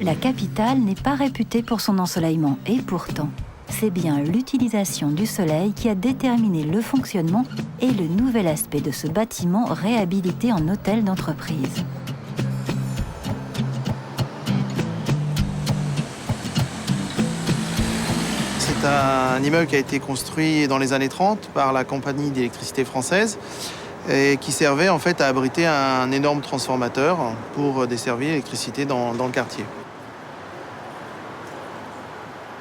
La capitale n'est pas réputée pour son ensoleillement et pourtant, c'est bien l'utilisation du soleil qui a déterminé le fonctionnement et le nouvel aspect de ce bâtiment réhabilité en hôtel d'entreprise. C'est un immeuble qui a été construit dans les années 30 par la compagnie d'électricité française et qui servait en fait à abriter un énorme transformateur pour desservir l'électricité dans le quartier.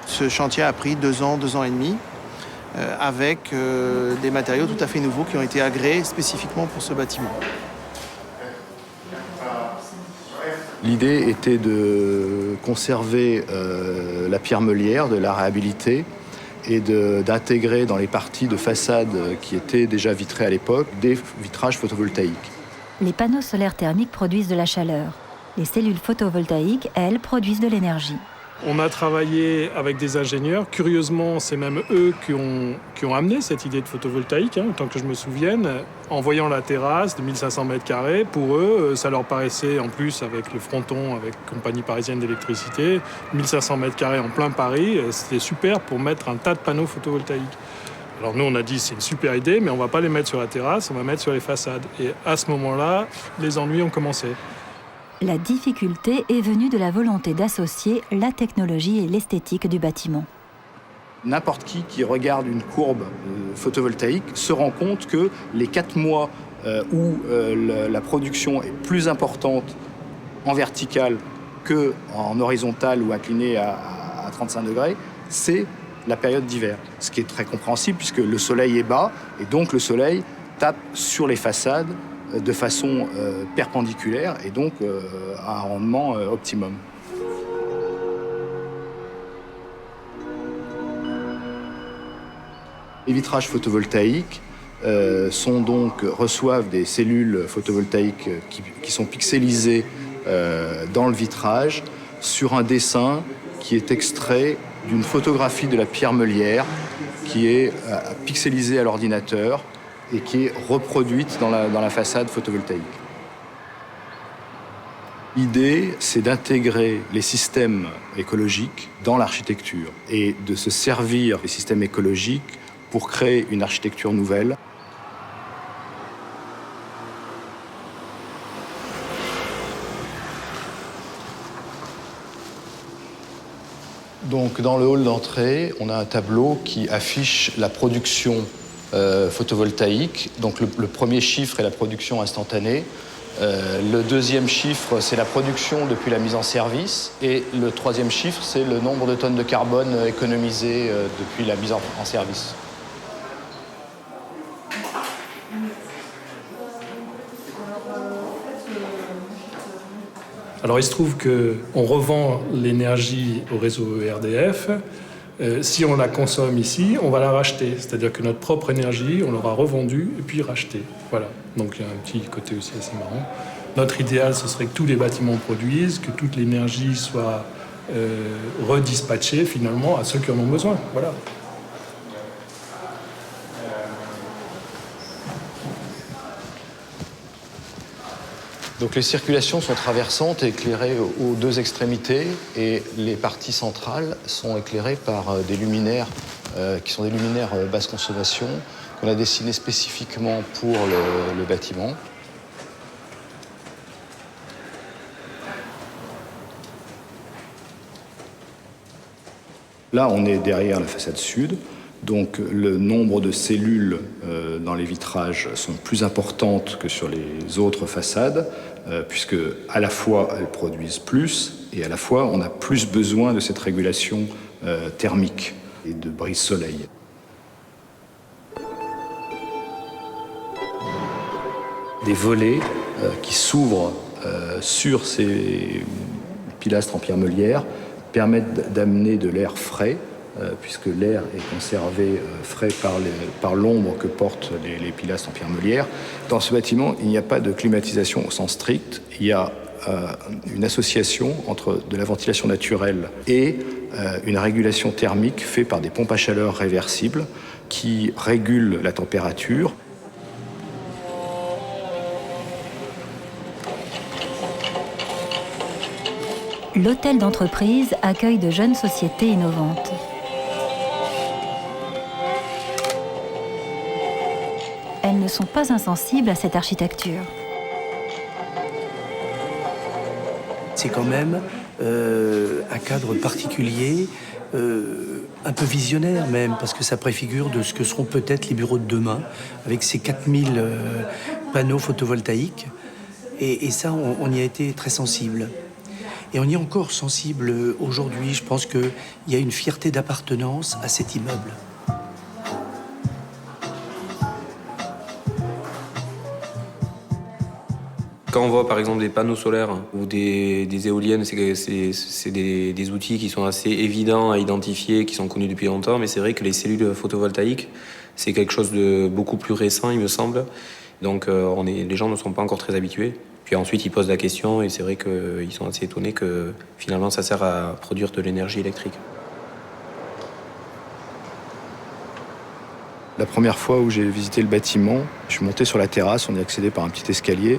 Ce chantier a pris 2 ans et demi, avec des matériaux tout à fait nouveaux qui ont été agréés spécifiquement pour ce bâtiment. L'idée était de conserver la pierre meulière, de la réhabiliter et d'intégrer dans les parties de façade qui étaient déjà vitrées à l'époque des vitrages photovoltaïques. Les panneaux solaires thermiques produisent de la chaleur. Les cellules photovoltaïques, elles, produisent de l'énergie. On a travaillé avec des ingénieurs. Curieusement, c'est même eux qui ont amené cette idée de photovoltaïque, autant que je me souvienne. En voyant la terrasse de 1500 m², pour eux, ça leur paraissait, en plus avec le fronton, avec Compagnie parisienne d'électricité, 1500 m² en plein Paris, c'était super pour mettre un tas de panneaux photovoltaïques. Alors nous, on a dit c'est une super idée, mais on ne va pas les mettre sur la terrasse, on va mettre sur les façades. Et à ce moment-là, les ennuis ont commencé. La difficulté est venue de la volonté d'associer la technologie et l'esthétique du bâtiment. N'importe qui regarde une courbe photovoltaïque se rend compte que les 4 mois où la production est plus importante en verticale qu'en horizontale ou inclinée à 35 degrés, c'est la période d'hiver. Ce qui est très compréhensible puisque le soleil est bas et donc le soleil tape sur les façades de façon perpendiculaire et donc à un rendement optimum. Les vitrages photovoltaïques reçoivent des cellules photovoltaïques qui sont pixelisées dans le vitrage sur un dessin qui est extrait d'une photographie de la pierre meulière qui est pixelisée à l'ordinateur et qui est reproduite dans la façade photovoltaïque. L'idée, c'est d'intégrer les systèmes écologiques dans l'architecture et de se servir des systèmes écologiques pour créer une architecture nouvelle. Donc, dans le hall d'entrée, on a un tableau qui affiche la production photovoltaïque. Donc, le premier chiffre est la production instantanée. Le deuxième chiffre, c'est la production depuis la mise en service. Et le troisième chiffre, c'est le nombre de tonnes de carbone économisées depuis la mise en service. Alors il se trouve qu'on revend l'énergie au réseau ERDF. Si on la consomme ici, on va la racheter. C'est-à-dire que notre propre énergie, on l'aura revendue et puis rachetée. Voilà. Donc il y a un petit côté aussi assez marrant. Notre idéal, ce serait que tous les bâtiments produisent, que toute l'énergie soit redispatchée finalement à ceux qui en ont besoin. Voilà. Donc les circulations sont traversantes et éclairées aux deux extrémités et les parties centrales sont éclairées par des luminaires qui sont des luminaires basse consommation qu'on a dessinés spécifiquement pour le bâtiment. Là, on est derrière la façade sud. Donc le nombre de cellules dans les vitrages sont plus importantes que sur les autres façades, puisque à la fois elles produisent plus et à la fois on a plus besoin de cette régulation thermique et de brise-soleil. Des volets qui s'ouvrent sur ces pilastres en pierre meulière permettent d'amener de l'air frais, puisque l'air est conservé frais par l'ombre que portent les pilastres en pierre meulière. Dans ce bâtiment, il n'y a pas de climatisation au sens strict. Il y a une association entre de la ventilation naturelle et une régulation thermique faite par des pompes à chaleur réversibles qui régulent la température. l'hôtel d'entreprise accueille de jeunes sociétés innovantes. Elles ne sont pas insensibles à cette architecture. C'est quand même un cadre particulier, un peu visionnaire même, parce que ça préfigure de ce que seront peut-être les bureaux de demain, avec ces 4000 panneaux photovoltaïques. Et ça, on y a été très sensible. Et on y est encore sensible aujourd'hui. Je pense qu'il y a une fierté d'appartenance à cet immeuble. Quand on voit par exemple des panneaux solaires ou des éoliennes, c'est des outils qui sont assez évidents à identifier, qui sont connus depuis longtemps, mais c'est vrai que les cellules photovoltaïques, c'est quelque chose de beaucoup plus récent, il me semble. Donc les gens ne sont pas encore très habitués. Puis ensuite, ils posent la question et c'est vrai qu'ils sont assez étonnés que finalement ça sert à produire de l'énergie électrique. La première fois où j'ai visité le bâtiment, je suis monté sur la terrasse, on y accédait par un petit escalier.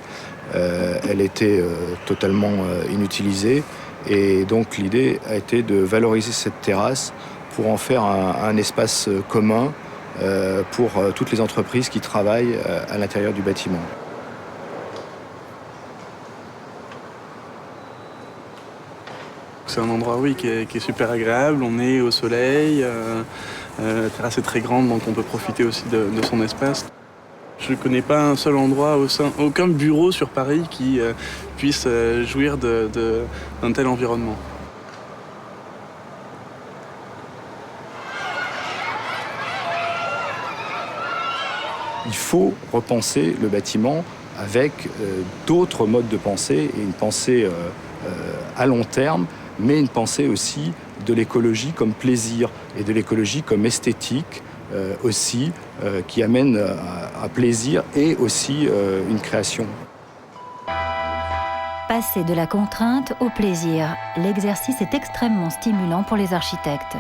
Elle était totalement inutilisée et donc l'idée a été de valoriser cette terrasse pour en faire un espace commun pour toutes les entreprises qui travaillent à l'intérieur du bâtiment. C'est un endroit, oui, qui est super agréable. On est au soleil, la terrasse est très grande, donc on peut profiter aussi de son espace. Je ne connais pas un seul endroit, aucun bureau sur Paris qui puisse jouir d'un tel environnement. Il faut repenser le bâtiment avec d'autres modes de pensée et une pensée à long terme, mais une pensée aussi de l'écologie comme plaisir et de l'écologie comme esthétique aussi, qui amène à plaisir et aussi une création. Passer de la contrainte au plaisir, l'exercice est extrêmement stimulant pour les architectes.